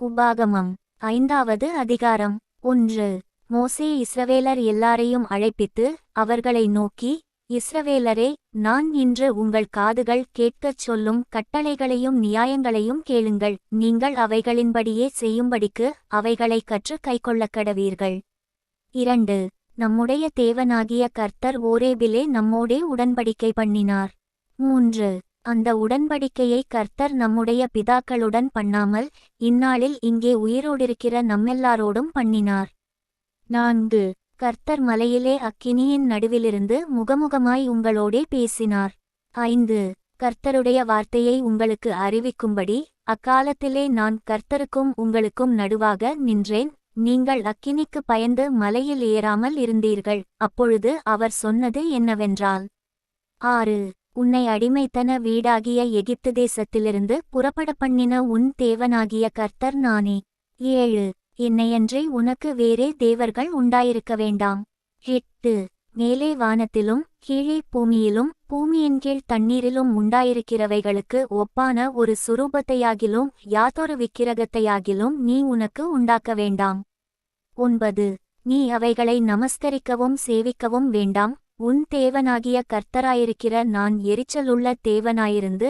உபாகமம் 5வது அதிகாரம் 1. மோசே இஸ்ரவேலர் எல்லாரையும் அழைப்பித்து அவர்களை நோக்கி, இஸ்ரவேலரே, நான் இன்று உங்கள் காதுகள் கேட்கச் சொல்லும் கட்டளைகளையும் நியாயங்களையும் கேளுங்கள். நீங்கள் அவைகளின்படியே செய்யும்படிக்கு அவைகளைக் கற்று கைக்கொள்ளக்கடவீர்கள். 2. நம்முடைய தேவனாகிய கர்த்தர் ஓரேபிலே நம்மோடே உடன்படிக்கை பண்ணினார். 3. அந்த உடன்படிக்கையை கர்த்தர் நம்முடைய பிதாக்களுடன் பண்ணாமல் இந்நாளில் இங்கே உயிரோடிருக்கிற நம்மெல்லாரோடும் பண்ணினார். 4. கர்த்தர் மலையிலே அக்கினியின் நடுவிலிருந்து முகமுகமாய் உங்களோடே பேசினார். 5. கர்த்தருடைய வார்த்தையை உங்களுக்கு அறிவிக்கும்படி அக்காலத்திலே நான் கர்த்தருக்கும் உங்களுக்கும் நடுவாக நின்றேன். நீங்கள் அக்கினிக்கு பயந்து மலையில் ஏறாமல் இருந்தீர்கள். அப்பொழுது அவர் சொன்னது என்னவென்றால், 6. உன்னை அடிமைத்தன வீடாகிய எகிப்து தேசத்திலிருந்து புறப்பட பண்ணின உன் தேவனாகிய கர்த்தர் நானே. 7. என்னையன்றி உனக்கு வேறே தேவர்கள் உண்டாயிருக்க வேண்டாம். 8. மேலே வானத்திலும் கீழே பூமியிலும் பூமியின் கீழ் தண்ணீரிலும் உண்டாயிருக்கிறவைகளுக்கு ஒப்பான ஒரு சுரூபத்தையாகிலும் யாதொரு விக்கிரகத்தையாகிலும் நீ உனக்கு உண்டாக்க வேண்டாம். 9. நீ அவைகளை நமஸ்கரிக்கவும் சேவிக்கவும் வேண்டாம். உன் தேவனாகிய கர்த்தராயிருக்கிற நான் எரிச்சலுள்ள தேவனாயிருந்து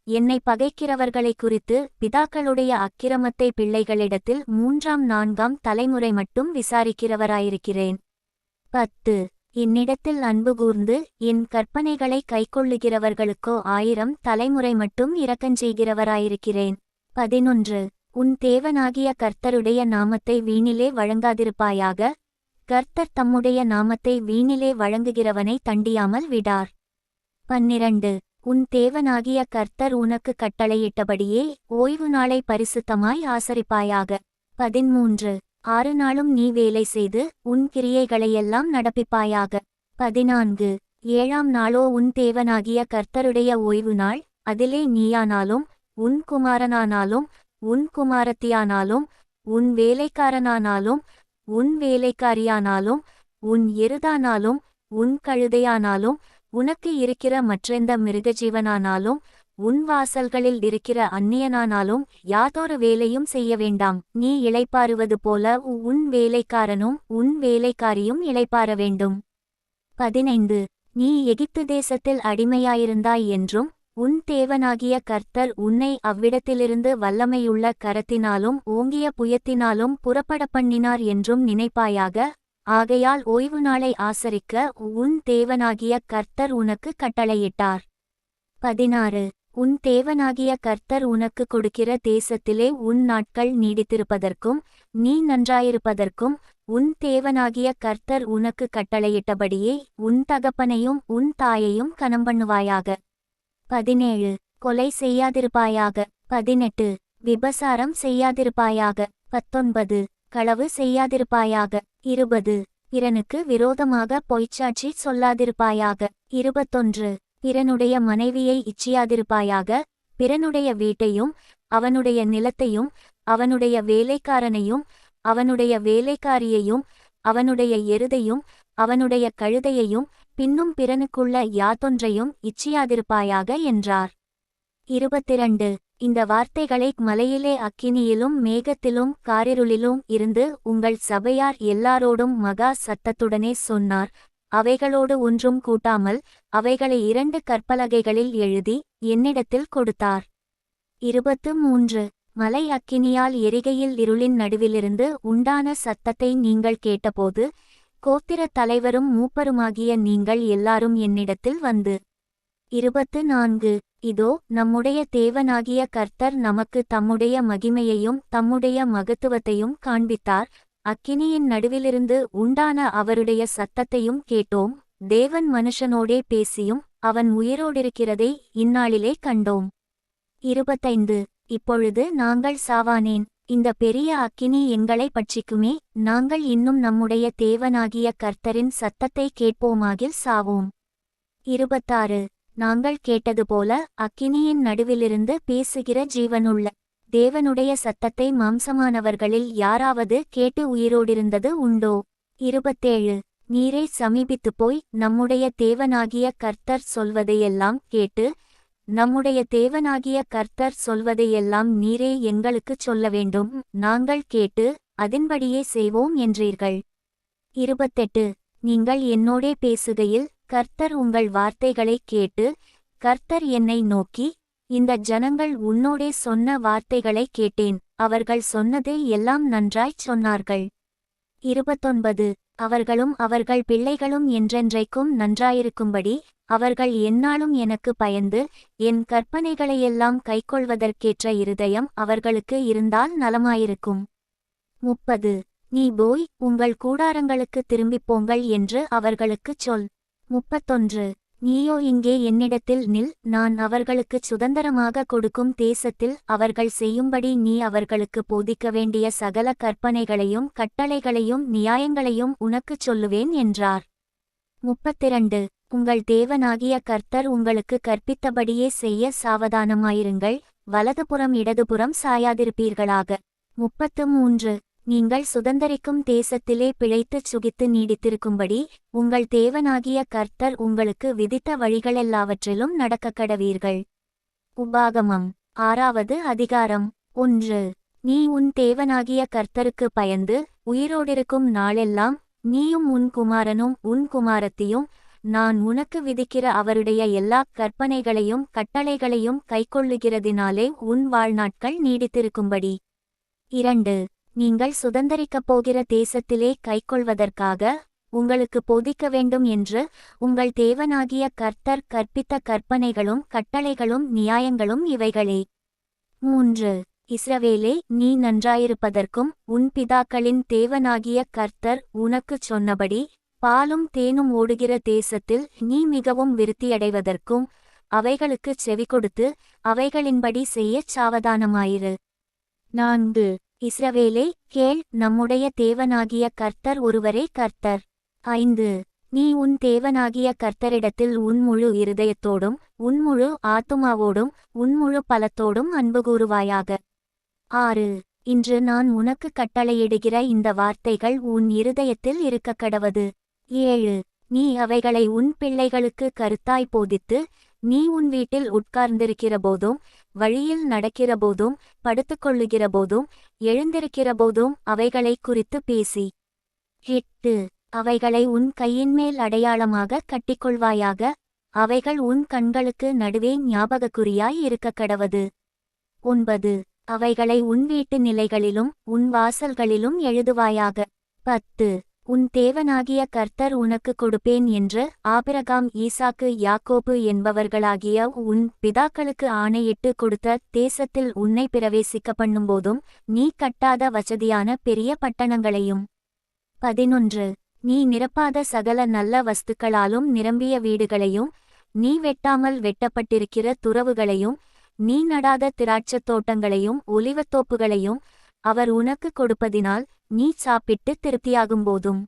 என்னை பகைக்கிறவர்களை குறித்து பிதாக்களுடைய அக்கிரமத்தை பிள்ளைகளிடத்தில் 3ஆம் 4ஆம் தலைமுறை மட்டும் விசாரிக்கிறவராயிருக்கிறேன். 10. என்னிடத்தில் அன்பு கூர்ந்து என் கற்பனைகளை கைக்கொள்ளுகிறவர்களுக்கோ 1000 தலைமுறை மட்டும் இரக்கஞ்செய்கிறவராயிருக்கிறேன். 11. உன் தேவனாகிய கர்த்தருடைய நாமத்தை வீணிலே வழங்காதிருப்பாயாக. கர்த்தர் தம்முடைய நாமத்தை வீணிலே வழங்குகிறவனை தண்டியாமல் விடார். 12. உன் தேவனாகிய கர்த்தர் உனக்கு கட்டளையிட்டபடியே ஓய்வு நாளை பரிசுத்தமாய் ஆசரிப்பாயாக. 13. 6 நாளும் நீ வேலை செய்து உன் கிரியைகளையெல்லாம் நடப்பிப்பாயாக. 14. 7ஆம் நாளோ உன் தேவனாகிய கர்த்தருடைய ஓய்வு நாள். அதிலே நீயானாலும் உன் குமாரனானாலும் உன் குமாரத்தியானாலும் உன் வேலைக்காரனானாலும் உன் வேலைக்காரியானாலும் உன் எருதானாலும் உன் கழுதையானாலும் உனக்கு இருக்கிற மற்றெந்த மிருகஜீவனானாலும் உன் வாசல்களில் இருக்கிற அந்நியனானாலும் யாதொரு வேலையும் செய்ய வேண்டாம். நீ இளைப்பாறுவது போல உன் வேலைக்காரனும் உன் வேலைக்காரியும் இளைப்பாற வேண்டும். 15. நீ எகிப்து தேசத்தில் அடிமையாயிருந்தாய் என்றும் உன் தேவனாகிய கர்த்தர் உன்னை அவ்விடத்திலிருந்து வல்லமையுள்ள கரத்தினாலும் ஓங்கிய புயத்தினாலும் புறப்பட பண்ணினார் என்றும் நினைப்பாயாக. ஆகையால் ஓய்வு நாளை ஆசரிக்க உன் தேவனாகிய கர்த்தர் உனக்கு கட்டளையிட்டார். 16. உன் தேவனாகிய கர்த்தர் உனக்கு கொடுக்கிற தேசத்திலே உன் நாட்கள் நீடித்திருப்பதற்கும் நீ நன்றாயிருப்பதற்கும் உன் தேவனாகிய கர்த்தர் உனக்கு கட்டளையிட்டபடியே உன் தகப்பனையும் உன் தாயையும் கனம்பண்ணுவாயாக. 17. கொலை செய்யாதிருப்பாயாக. 18. விபசாரம் செய்யாதிருப்பாயாக. 19. களவு செய்யாதிருப்பாயாக. 20. பிறனுக்கு விரோதமாக பொய்ச்சாட்சி சொல்லாதிருப்பாயாக. 21. பிறனுடைய மனைவியை இச்சியாதிருப்பாயாக. பிறனுடைய வீட்டையும் அவனுடைய நிலத்தையும் அவனுடைய வேலைக்காரனையும் அவனுடைய வேலைக்காரியையும் அவனுடைய எருதையும் அவனுடைய கழுதையையும் பின்னும் பிறனுக்குள்ள யாதொன்றையும் இச்சியாதிருப்பாயாக என்றார். 22. இந்த வார்த்தைகளை மலையிலே அக்கினியிலும் மேகத்திலும் காரிருளிலும் இருந்து உங்கள் சபையார் எல்லாரோடும் மகா சத்தத்துடனே சொன்னார். அவைகளோடு ஒன்றும் கூட்டாமல் அவைகளை 2 கற்பலகைகளில் எழுதி என்னிடத்தில் கொடுத்தார். 23. மலை அக்கினியால் எரிகையில் இருளின் நடுவிலிருந்து உண்டான சத்தத்தை நீங்கள் கேட்டபோது கோத்திர தலைவரும் மூப்பருமாகிய நீங்கள் எல்லாரும் என்னிடத்தில் வந்து, 24. இதோ நம்முடைய தேவனாகிய கர்த்தர் நமக்கு தம்முடைய மகிமையையும் தம்முடைய மகத்துவத்தையும் காண்பித்தார். அக்கினியின் நடுவிலிருந்து உண்டான அவருடைய சத்தத்தையும் கேட்டோம். தேவன் மனுஷனோடே பேசியும் அவன் உயிரோடிருக்கிறதை இந்நாளிலே கண்டோம். 25. இப்பொழுது நாங்கள் சாவானேன்? இந்த பெரிய அக்கினி எங்களை பட்சிக்குமே. நாங்கள் இன்னும் நம்முடைய தேவனாகிய கர்த்தரின் சத்தத்தை கேட்போமாகில் சாவோம். 26. நாங்கள் கேட்டதுபோல அக்கினியின் நடுவிலிருந்து பேசுகிற ஜீவனுள்ள தேவனுடைய சத்தத்தை மாம்சமானவர்களில் யாராவது கேட்டு உயிரோடிருந்தது உண்டோ? 27. நீரே சமீபித்துப் போய் நம்முடைய தேவனாகிய கர்த்தர் சொல்வதையெல்லாம் கேட்டு நம்முடைய தேவனாகிய கர்த்தர் சொல்வதையெல்லாம் நீரே எங்களுக்குச் சொல்ல வேண்டும், நாங்கள் கேட்டு அதின்படியே செய்வோம் என்றீர்கள். 28. நீங்கள் என்னோடே பேசுகையில் கர்த்தர் உங்கள் வார்த்தைகளைக் கேட்டு, கர்த்தர் என்னை நோக்கி, இந்த ஜனங்கள் உன்னோடே சொன்ன வார்த்தைகளைக் கேட்டேன், அவர்கள் சொன்னதை எல்லாம் நன்றாய்ச் சொன்னார்கள். 29. அவர்களும் அவர்கள் பிள்ளைகளும் என்றென்றைக்கும் நன்றாயிருக்கும்படி அவர்கள் எந்நாளும் எனக்கு பயந்து என் கற்பனைகளையெல்லாம் கைக்கொள்வதற்கேற்ற இருதயம் அவர்களுக்கு இருந்தால் நலமாயிருக்கும். 30. நீ போய் உங்கள் கூடாரங்களுக்குத் திரும்பிப்போங்கள் என்று அவர்களுக்குச் சொல். 31. நீயோ இங்கே என்னிடத்தில் நில், நான் அவர்களுக்குச் சுதந்தரமாக கொடுக்கும் தேசத்தில் அவர்கள் செய்யும்படி நீ அவர்களுக்கு போதிக்க வேண்டிய சகல கற்பனைகளையும் கட்டளைகளையும் நியாயங்களையும் உனக்குச் சொல்லுவேன் என்றார். 32. உங்கள் தேவனாகிய கர்த்தர் உங்களுக்கு கற்பித்தபடியே செய்ய சாவதானமாயிருங்கள், வலதுபுறம் இடதுபுறம் சாயாதிருப்பீர்களாக. 33. நீங்கள் சுதந்தரிக்கும் தேசத்திலே பிழைத்துச் சுகித்து நீடித்திருக்கும்படி உங்கள் தேவனாகிய கர்த்தர் உங்களுக்கு விதித்த வழிகளெல்லாவற்றிலும் நடக்கக்கடவீர்கள். உபாகமம் 6வது அதிகாரம். 1. நீ உன் தேவனாகிய கர்த்தருக்கு பயந்து உயிரோடிருக்கும் நாளெல்லாம் நீயும் உன் குமாரனும் உன் குமாரத்தியும் நான் உனக்கு விதிக்கிற அவருடைய எல்லா கற்பனைகளையும் கட்டளைகளையும் கைக்கொள்ளுகிறதினாலே உன் வாழ்நாட்கள் நீடித்திருக்கும்படி. 2. நீங்கள் சுதந்தரிக்கப் போகிற தேசத்திலே கைக்கொள்வதற்காக உங்களுக்கு போதிக்க வேண்டும் என்று உங்கள் தேவனாகிய கர்த்தர் கற்பித்த கற்பனைகளும் கட்டளைகளும் நியாயங்களும் இவைகளே. 3. இஸ்ரவேலே, நீ நன்றாயிருப்பதற்கும் உன் பிதாக்களின் தேவனாகிய கர்த்தர் உனக்குச் சொன்னபடி பாலும் தேனும் ஓடுகிற தேசத்தில் நீ மிகவும் விருத்தியடைவதற்கும் அவைகளுக்குச் செவிகொடுத்து அவைகளின்படி செய்யச் சாவதானமாயிரு. 4. இஸ்ரவேலே, கேள், நம்முடைய தேவனாகிய கர்த்தர் ஒருவரே கர்த்தர். 5. நீ உன் தேவனாகிய கர்த்தரிடத்தில் உன் முழு இருதயத்தோடும் உன் முழு ஆத்துமாவோடும் உன் முழு பலத்தோடும் அன்பு கூறுவாயாக. 6. இன்று நான் உனக்கு கட்டளையிடுகிற இந்த வார்த்தைகள் உன் இருதயத்தில் இருக்கக்கடவது. 7. நீ அவைகளை உன் பிள்ளைகளுக்கு கருத்தாய் போதித்து நீ உன் வீட்டில் உட்கார்ந்திருக்கிறபோதும் வழியில் நடக்கிறபோதும் படுத்துக்கொள்ளுகிறபோதும் எழுந்திருக்கிறபோதும் அவைகளைக் குறித்து பேசி. 8. அவைகளை உன் கையின்மேல் அடையாளமாக கட்டிக்கொள்வாயாக, அவைகள் உன் கண்களுக்கு நடுவே ஞாபகக்குறியாய் இருக்கக்கடவது. 9. அவைகளை உன் வீட்டு நிலைகளிலும் உன் வாசல்களிலும் எழுதுவாயாக. 10. உன் தேவனாகிய கர்த்தர் உனக்கு கொடுப்பேன் என்று ஆபிரகாம் ஈசாக்கு யாக்கோபு என்பவர்களாகிய உன் பிதாக்களுக்கு ஆணையிட்டு கொடுத்த தேசத்தில் உன்னை பிரவேசிக்க பண்ணும்போதும் நீ கட்டாத வசதியான பெரிய பட்டணங்களையும். 11. நீ நிரப்பாத சகல நல்ல வஸ்துக்களாலும் நிரம்பிய வீடுகளையும் நீ வெட்டாமல் வெட்டப்பட்டிருக்கிற துறவுகளையும் நீ நடாத திராட்சத் தோட்டங்களையும் ஒலிவத்தோப்புகளையும் அவர் உனக்கு கொடுப்பதினால் நீ சாப்பிட்டு திருப்தியாகும்போதும்.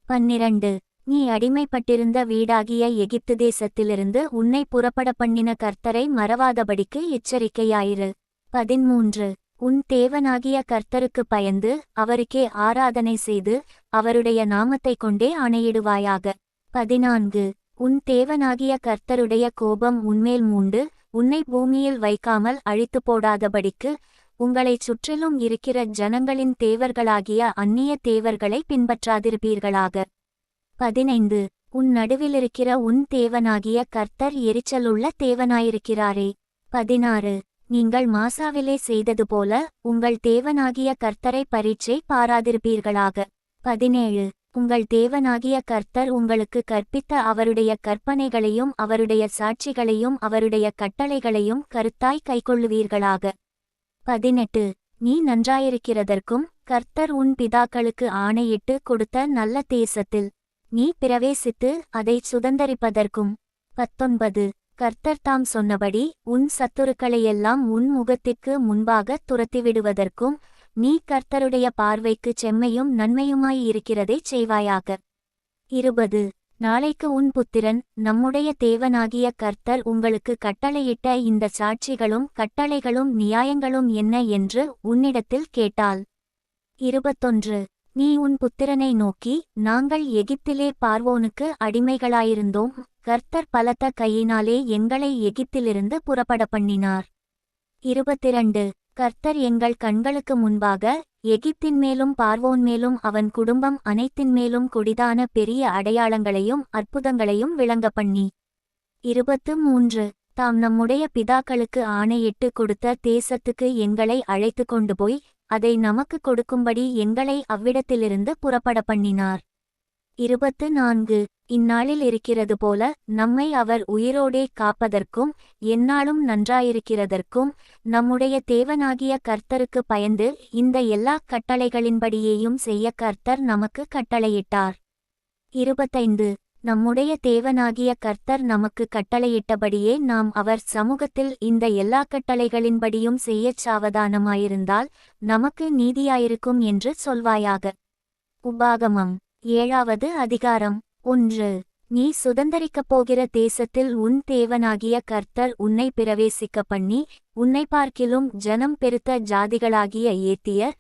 12. நீ அடிமைப்பட்டிருந்த வீடாகிய எகிப்து தேசத்திலிருந்து உன்னை புறப்பட பண்ணின கர்த்தரை மறவாதபடிக்கு எச்சரிக்கையாயிரு. 13. உன் தேவனாகிய கர்த்தருக்கு பயந்து அவருக்கே ஆராதனை செய்து அவருடைய நாமத்தைக் கொண்டே ஆணையிடுவாயாக. 14. உன் தேவனாகிய கர்த்தருடைய கோபம் உன்மேல் மூண்டு உன்னை பூமியில் வைக்காமல் அழித்து போடாதபடிக்கு உங்களைச் சுற்றிலும் இருக்கிற ஜனங்களின் தேவர்களாகிய அந்நிய தேவர்களை பின்பற்றாதிருப்பீர்களாக. 15. உன் நடுவிலிருக்கிற உன் தேவனாகிய கர்த்தர் எரிச்சலுள்ள தேவனாயிருக்கிறாரே. 16. நீங்கள் மாசாவிலே செய்தது போல உங்கள் தேவனாகிய கர்த்தரை பரீட்சை பாராதிருப்பீர்களாக. 17. உங்கள் தேவனாகிய கர்த்தர் உங்களுக்கு கற்பித்த அவருடைய கற்பனைகளையும் அவருடைய சாட்சிகளையும் அவருடைய கட்டளைகளையும் கருத்தாய் கைக்கொள்ளுவீர்களாக. 18. நீ நன்றாயிருக்கிறதற்கும் கர்த்தர் உன் பிதாக்களுக்கு ஆணையிட்டு கொடுத்த நல்ல தேசத்தில் நீ பிரவேசித்து அதைச் சுதந்தரிப்பதற்கும். 19. கர்த்தர் தாம் சொன்னபடி உன் சத்துருக்களையெல்லாம் உன் முகத்திற்கு முன்பாக துரத்திவிடுவதற்கும் நீ கர்த்தருடைய பார்வைக்குச் செம்மையும் நன்மையுமாயிருக்கிறதைச் செய்வாயாக. 20. நாளைக்கு உன் புத்திரன் நம்முடைய தேவனாகிய கர்த்தர் உங்களுக்கு கட்டளையிட்ட இந்த சாட்சிகளும் கட்டளைகளும் நியாயங்களும் என்ன என்று உன்னிடத்தில் கேட்டால். 21. நீ உன் புத்திரனை நோக்கி, நாங்கள் எகிப்திலே பார்வோனுக்கு அடிமைகளாயிருந்தோம், கர்த்தர் பலத்த கையினாலே எங்களை எகிப்திலிருந்து புறப்பட பண்ணினார். 22 கர்த்தர் எங்கள் கண்களுக்கு முன்பாக எகிப்தின் மேலும் பார்வோன் மேலும் அவன் குடும்பம் அனைத்தின் மேலும் கொடிதான பெரிய அடையாளங்களையும் அற்புதங்களையும் விளங்க பண்ணி. 23 தாம் நம்முடைய பிதாக்களுக்கு ஆணையிட்டு கொடுத்த தேசத்துக்கு எங்களை அழைத்து கொண்டு போய் அதை நமக்கு கொடுக்கும்படி எங்களை அவ்விடத்திலிருந்து புறப்பட பண்ணினார். 24 இந்நாளில் இருக்கிறது போல நம்மை அவர் உயிரோடே காப்பதற்கும் எந்நாளும் நன்றாயிருக்கிறதற்கும் நம்முடைய தேவனாகிய கர்த்தருக்கு பயந்து இந்த எல்லா கட்டளைகளின்படியேயும் செய்ய கர்த்தர் நமக்கு கட்டளையிட்டார். 25 நம்முடைய தேவனாகிய கர்த்தர் நமக்கு கட்டளையிட்டபடியே நாம் அவர் சமூகத்தில் இந்த எல்லா கட்டளைகளின்படியும் செய்யச் சாவதானமாயிருந்தால் நமக்கு நீதியாயிருக்கும் என்று சொல்வாயாக. உபாகமம் 7வது அதிகாரம் 1 நீ சுதந்தரிக்கப் போகிற தேசத்தில் உன் தேவனாகிய கர்த்தர் உன்னை பிரவேசிக்க பண்ணி உன்னை பார்க்கிலும் ஜனம் பெருத்த ஜாதிகளாகிய ஏத்தியர்,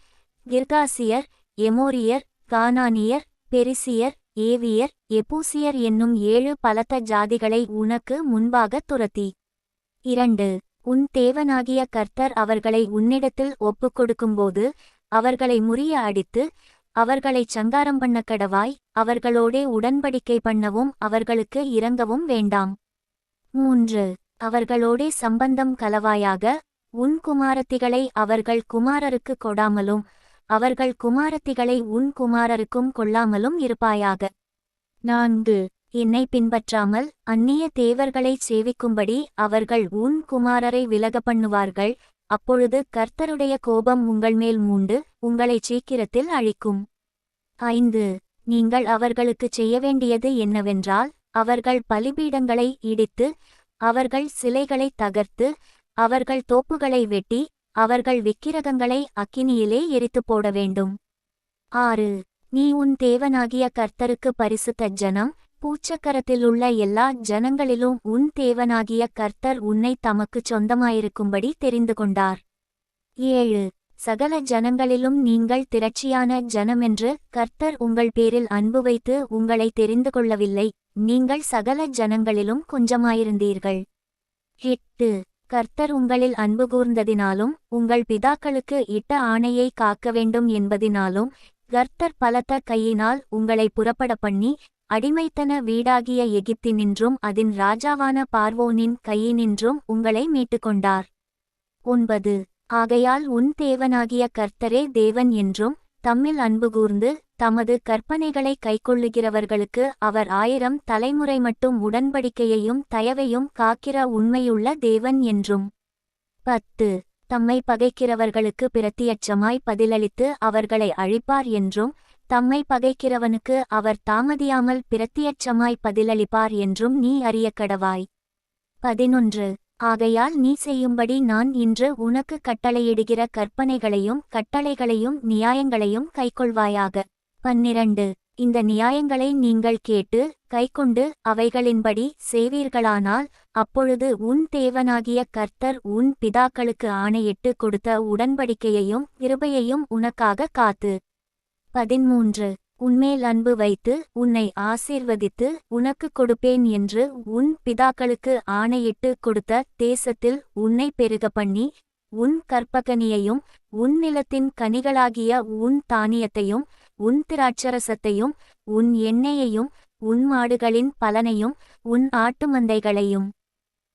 கிர்காசியர், எமோரியர், கானானியர், பெரிசியர், ஏவியர், எபூசியர் என்னும் 7 பலத்த ஜாதிகளை உனக்கு முன்பாக துரத்தி. 2 உன் தேவனாகிய கர்த்தர் அவர்களை உன்னிடத்தில் ஒப்புக்கொடுக்கும்போது அவர்களை முறிய அடித்து அவர்களைச் சங்காரம் பண்ண கடவாய். அவர்களோடே உடன்படிக்கை பண்ணவும் அவர்களுக்கு இரங்கவும் வேண்டாம். 3 அவர்களோடே சம்பந்தம் கலவாயாக. உன் குமாரத்திகளை அவர்கள் குமாரருக்கு கொடாமலும் அவர்கள் குமாரத்திகளை உன் குமாரருக்கும் கொள்ளாமலும் இருப்பாயாக. 4 என்னை பின்பற்றாமல் அந்நிய தேவர்களைச் சேவிக்கும்படி அவர்கள் உன் குமாரரை விலக பண்ணுவார்கள். அப்பொழுது கர்த்தருடைய கோபம் உங்கள்மேல் மூண்டு உங்களைச் சீக்கிரத்தில் அழிக்கும். 5 நீங்கள் அவர்களுக்குச் செய்ய வேண்டியது என்னவென்றால் அவர்கள் பலிபீடங்களை இடித்து அவர்கள் சிலைகளை தகர்த்து அவர்கள் தோப்புகளை வெட்டி அவர்கள் விக்கிரகங்களை அக்கினியிலே எரித்து போட வேண்டும். 6 நீ உன் தேவனாகிய கர்த்தருக்கு பரிசுத்த ஜனம். பூச்சக்கரத்திலுள்ள எல்லா ஜனங்களிலும் உன் தேவனாகிய கர்த்தர் உன்னை தமக்குச் சொந்தமாயிருக்கும்படி தெரிந்து கொண்டார். 7 சகல ஜனங்களிலும் நீங்கள் திரட்சியான ஜனமென்று கர்த்தர் உங்கள் பேரில் அன்பு வைத்து உங்களை தெரிந்து கொள்ளவில்லை. நீங்கள் சகல ஜனங்களிலும் கொஞ்சமாயிருந்தீர்கள். 8 கர்த்தர் உங்களில் அன்பு கூர்ந்ததினாலும் உங்கள் பிதாக்களுக்கு இட்ட ஆணையை காக்க வேண்டும் என்பதினாலும் கர்த்தர் பலத்த கையினால் உங்களை புறப்பட பண்ணி அடிமைத்தன வீடாகிய எகிப்தினின்றும் அதன் ராஜாவான பார்வோனின் கையினின்றும் உங்களை மீட்டுக்கொண்டார். 9 ஆகையால் உன் தேவனாகிய கர்த்தரே தேவன் என்றும் தம்மில் அன்பு கூர்ந்து தமது கற்பனைகளை கைக்கொள்ளுகிறவர்களுக்கு அவர் 1000 தலைமுறை மட்டும் உடன்படிக்கையையும் தயவையும் காக்கிற உண்மையுள்ள தேவன் என்றும். 10 தம்மை பகைக்கிறவர்களுக்கு பிரத்தியட்சமாய் பதிலளித்து அவர்களை அழிப்பார் என்றும் தம்மை பகைக்கிறவனுக்கு அவர் தாமதியாமல் பிரத்தியட்சமாய் பதிலளிப்பார் என்றும் நீ அறியக்கடவாய். 11 ஆகையால் நீ செய்யும்படி நான் இன்று உனக்கு கட்டளையிடுகிற கற்பனைகளையும் கட்டளைகளையும் நியாயங்களையும் கைக்கொள்வாயாக. 12 இந்த நியாயங்களை நீங்கள் கேட்டு கைக்கொண்டு அவைகளின்படி செய்வீர்களானால் அப்பொழுது உன் தேவனாகிய கர்த்தர் உன் பிதாக்களுக்கு ஆணையிட்டு கொடுத்த உடன்படிக்கையையும் கிருபையையும் உனக்காக காத்து. 13 உன்மேல் அன்பு வைத்து உன்னை ஆசீர்வதித்து உனக்கு கொடுப்பேன் என்று உன் பிதாக்களுக்கு ஆணையிட்டு கொடுத்த தேசத்தில் உன்னை பெருக பண்ணி உன் கற்பகனியையும் உன் நிலத்தின் கனிகளாகிய உன் தானியத்தையும் உன் திராட்சரசத்தையும் உன் எண்ணெயையும் உன் மாடுகளின் பலனையும் உன் ஆட்டுமந்தைகளையும்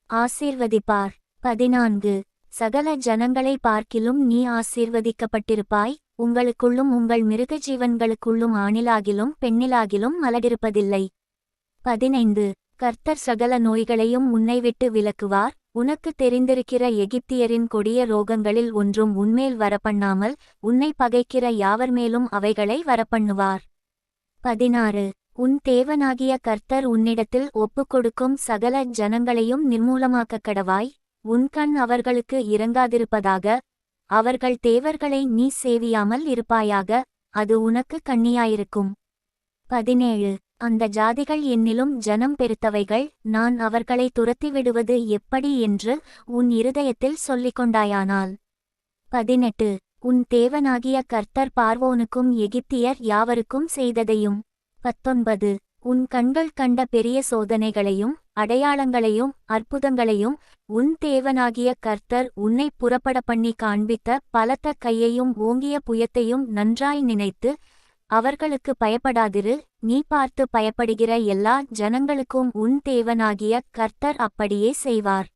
ஆசீர்வதிப்பார். 14 சகல ஜனங்களை பார்க்கிலும் நீ ஆசீர்வதிக்கப்பட்டிருப்பாய். உங்களுக்குள்ளும் உங்கள் மிருக ஜீவன்களுக்குள்ளும் ஆணிலாகிலும் பெண்ணிலாகிலும் மலடிருப்பதில்லை. 15 கர்த்தர் சகல நோய்களையும் உன்னை விட்டு விலக்குவார். உனக்கு தெரிந்திருக்கிற எகிப்தியரின் கொடிய ரோகங்களில் ஒன்றும் உன்மேல் வரப்பண்ணாமல் உன்னை பகைக்கிற யாவர் மேலும் அவைகளை வரப்பண்ணுவார். 16 உன் தேவனாகிய கர்த்தர் உன்னிடத்தில் ஒப்புக்கொடுக்கும் சகல ஜனங்களையும் நிர்மூலமாக்கக் கடவாய். உன் கண் அவர்களுக்கு இரங்காதிருப்பதாக. அவர்கள் தேவர்களை நீ சேவியாமல் இருப்பாயாக. அது உனக்கு கண்ணியாயிருக்கும். 17 அந்த ஜாதிகள் என்னிலும் ஜனம் பெருத்தவைகள். நான் அவர்களை துரத்திவிடுவது எப்படி என்று உன் இருதயத்தில் சொல்லிக்கொண்டாயானால். 18 உன் தேவனாகிய கர்த்தர் பார்வோனுக்கும் எகிப்தியர் யாவருக்கும் செய்ததையும். 19 உன் கண்கள் கண்ட பெரிய சோதனைகளையும் அடையாளங்களையும் அற்புதங்களையும் உன் தேவனாகிய கர்த்தர் உன்னை புறப்பட பண்ணி காண்பித்த பலத்த கையையும் ஓங்கிய புயத்தையும் நன்றாய் நினைத்து அவர்களுக்கு பயப்படாதிரு. நீ பார்த்து பயப்படுகிற எல்லா ஜனங்களுக்கும் உன் தேவனாகிய கர்த்தர் அப்படியே செய்வார்.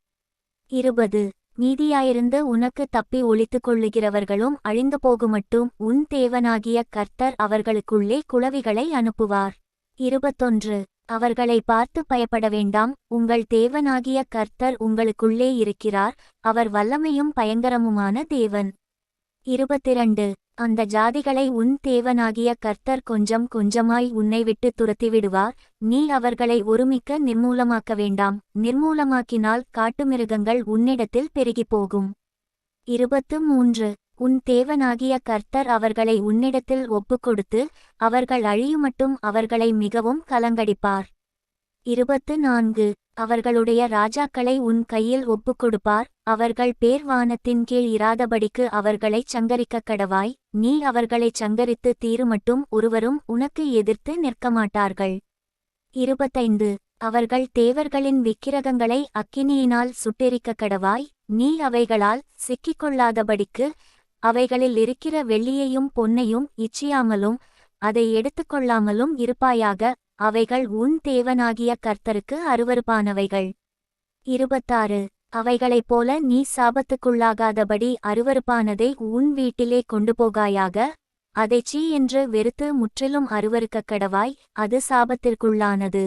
20 மீதியாயிருந்து உனக்கு தப்பி ஒளித்துக் கொள்ளுகிறவர்களும் அழிந்து போகுமட்டும் உன் தேவனாகிய கர்த்தர் அவர்களுக்குள்ளே குளவிகளை அனுப்புவார். 21 அவர்களை பார்த்து பயப்பட வேண்டாம், உங்கள் தேவனாகிய கர்த்தர் உங்களுக்குள்ளே இருக்கிறார், அவர் வல்லமையும் பயங்கரமுமான தேவன். 22 அந்த ஜாதிகளை உன் தேவனாகிய கர்த்தர் கொஞ்சம் கொஞ்சமாய் உன்னை விட்டு துரத்திவிடுவார், நீ அவர்களை ஒருமிக்க நிர்மூலமாக்க வேண்டாம், நிர்மூலமாக்கினால் காட்டுமிருகங்கள் உன்னிடத்தில் பெருகிப்போகும். 23 உன் தேவனாகிய கர்த்தர் அவர்களை உன்னிடத்தில் ஒப்புக்கொடுத்து அவர்கள் அழியுமட்டும் அவர்களை மிகவும் கலங்கடிப்பார். 24 அவர்களுடைய ராஜாக்களை உன் கையில் ஒப்புக்கொடுப்பார், அவர்கள் பேர் வானத்தின் கீழ் இராதபடிக்கு அவர்களைச் சங்கரிக்கக் கடவாய், நீ அவர்களைச் சங்கரித்து தீருமட்டும் ஒருவரும் உனக்கு எதிர்த்து நிற்கமாட்டார்கள். 25 அவர்கள் தேவர்களின் விக்கிரகங்களை அக்கினியினால் சுட்டெரிக்கக் கடவாய், நீ அவைகளால் சிக்கிக்கொள்ளாதபடிக்கு அவைகளில் இருக்கிற வெள்ளியையும் பொன்னையும் இச்சியாமலும் அதை எடுத்துக்கொள்ளாமலும் இருப்பாயாக, அவைகள் உன் தேவனாகிய கர்த்தருக்கு அருவருப்பானவைகள். 26 அவைகளைப் போல நீ சாபத்துக்குள்ளாகாதபடி அருவருப்பானதை உன் வீட்டிலே கொண்டு போகாயாக, அதைச் சீ என்று வெறுத்து முற்றிலும் அருவருக்கக் கடவாய், அது சாபத்திற்குள்ளானது.